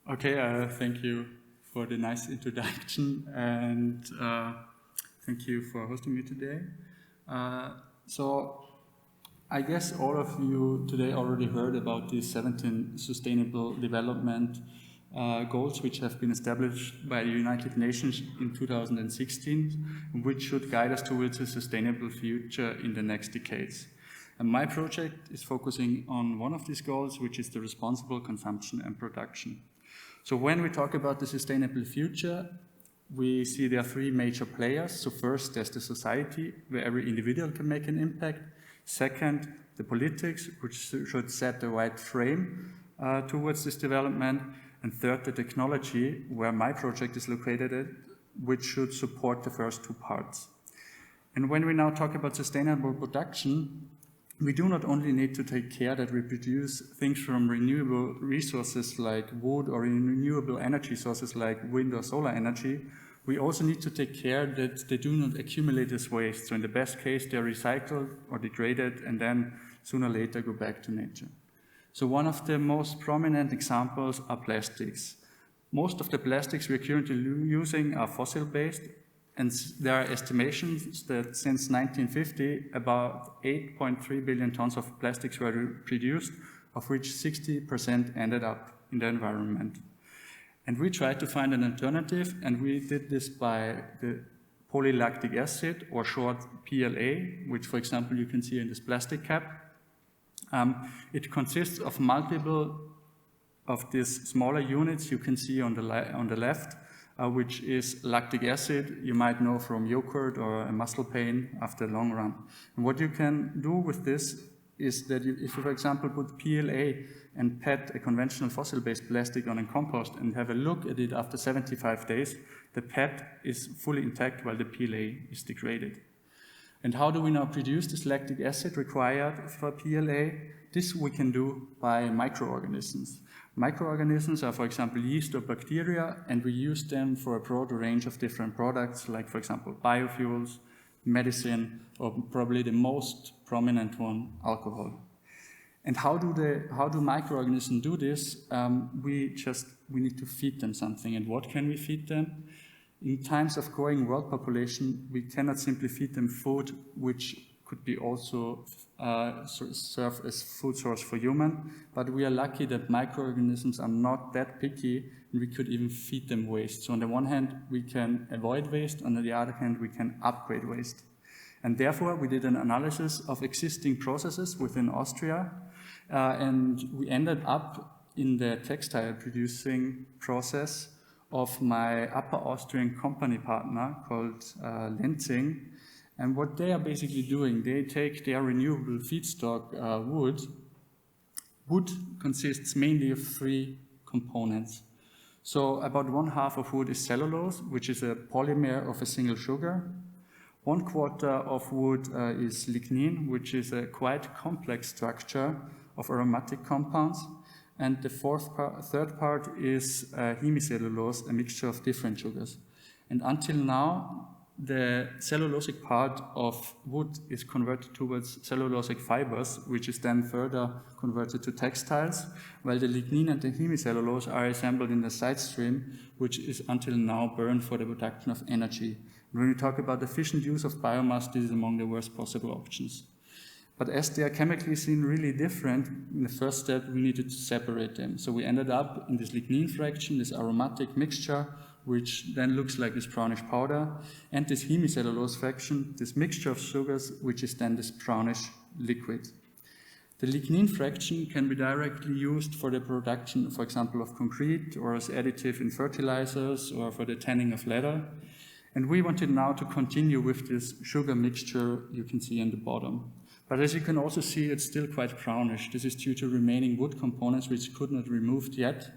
Okay, thank you for the nice introduction, and thank you for hosting me today. So I guess all of you today already heard about the 17 Sustainable Development Goals which have been established by the United Nations in 2016, which should guide us towards a sustainable future in the next decades. And my project is focusing on one of these goals, which is the responsible consumption and production. So when we talk about the sustainable future, we see there are three major players. So first, there's the society, where every individual can make an impact. Second, the politics, which should set the right frame towards this development. And third, the technology, where my project is located at, which should support the first two parts. And when we now talk about sustainable production, we do not only need to take care that we produce things from renewable resources like wood or renewable energy sources like wind or solar energy, we also need to take care that they do not accumulate as waste. So in the best case, they're recycled or degraded and then sooner or later go back to nature. So one of the most prominent examples are plastics. Most of the plastics we're currently using are fossil-based, and there are estimations that since 1950, about 8.3 billion tons of plastics were produced, of which 60% ended up in the environment. And we tried to find an alternative, and we did this by the polylactic acid, or short PLA, which, for example, you can see in this plastic cap. It consists of multiple of these smaller units you can see on the left, which is lactic acid, you might know from yogurt or a muscle pain after a long run. And what you can do with this is that if you, for example, put PLA and PET, a conventional fossil-based plastic, on a compost and have a look at it after 75 days, the PET is fully intact while the PLA is degraded. And how do we now produce this lactic acid required for PLA? This we can do by microorganisms. Microorganisms are, for example, yeast or bacteria, and we use them for a broad range of different products, like, for example, biofuels, medicine, or probably the most prominent one, alcohol. And how do microorganisms do this? We need to feed them something. And what can we feed them? In times of growing world population, we cannot simply feed them food, which could be also serve as food source for human, but we are lucky that microorganisms are not that picky, and we could even feed them waste. So on the one hand, we can avoid waste, on the other hand, we can upgrade waste. And therefore, we did an analysis of existing processes within Austria, and we ended up in the textile producing process of my Upper Austrian company partner called Lenzing. And what they are basically doing, they take their renewable feedstock, wood. Wood consists mainly of three components. So about 1/2 of wood is cellulose, which is a polymer of a single sugar. 1/4 of wood is lignin, which is a quite complex structure of aromatic compounds. And the third part is hemicellulose, a mixture of different sugars. And until now, the cellulosic part of wood is converted towards cellulosic fibers, which is then further converted to textiles, while the lignin and the hemicellulose are assembled in the side stream, which is until now burned for the production of energy. And when we talk about efficient use of biomass, this is among the worst possible options. But as they are chemically seen really different, in the first step, we needed to separate them. So we ended up in this lignin fraction, this aromatic mixture, which then looks like this brownish powder, and this hemicellulose fraction, this mixture of sugars, which is then this brownish liquid. The lignin fraction can be directly used for the production, for example, of concrete, or as additive in fertilizers, or for the tanning of leather. And we wanted now to continue with this sugar mixture you can see in the bottom. But as you can also see, it's still quite brownish. This is due to remaining wood components which could not be removed yet.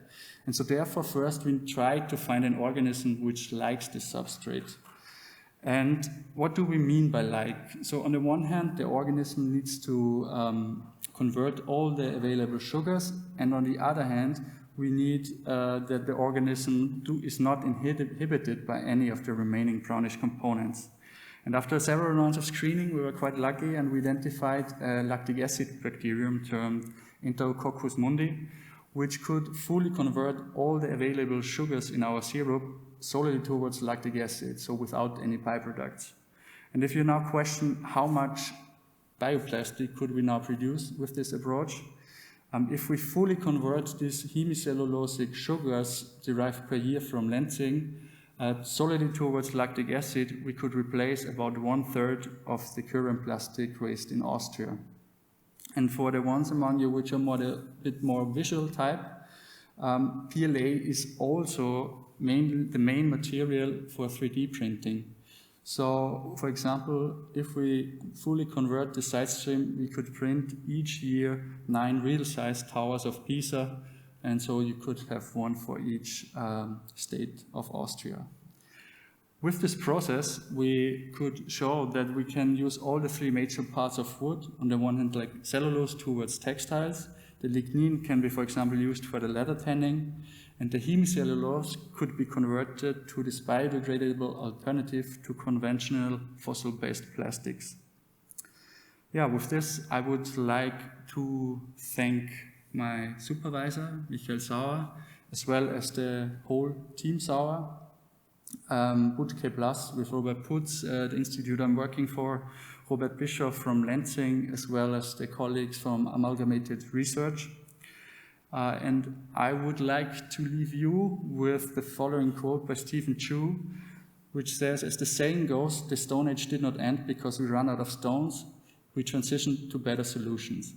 And so therefore, first we tried to find an organism which likes this substrate. And what do we mean by like? So on the one hand, the organism needs to convert all the available sugars, and on the other hand, we need that the organism is not inhibited by any of the remaining brownish components. And after several rounds of screening, we were quite lucky, and we identified a lactic acid bacterium termed Enterococcus Mundtii, which could fully convert all the available sugars in our syrup solely towards lactic acid, so without any byproducts. And if you now question how much bioplastic could we now produce with this approach, if we fully convert these hemicellulosic sugars derived per year from Lenzing solely towards lactic acid, we could replace about 1/3 of the current plastic waste in Austria. And for the ones among you which are a bit more visual type, PLA is also the main material for 3D printing. So, for example, if we fully convert the side stream, we could print each year 9 real-size towers of Pisa, and so you could have one for each state of Austria. With this process, we could show that we can use all the 3 major parts of wood. On the one hand, like cellulose towards textiles. The lignin can be, for example, used for the leather tanning. And the hemicellulose could be converted to this biodegradable alternative to conventional fossil-based plastics. Yeah, with this, I would like to thank my supervisor, Michael Sauer, as well as the whole team Sauer, BOKU Plus with Robert Putz, the institute I'm working for, Robert Bischoff from Lenzing, as well as the colleagues from Amalgamated Research. And I would like to leave you with the following quote by Stephen Chu, which says, as the saying goes, the Stone Age did not end because we ran out of stones, we transitioned to better solutions.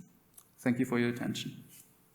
Thank you for your attention.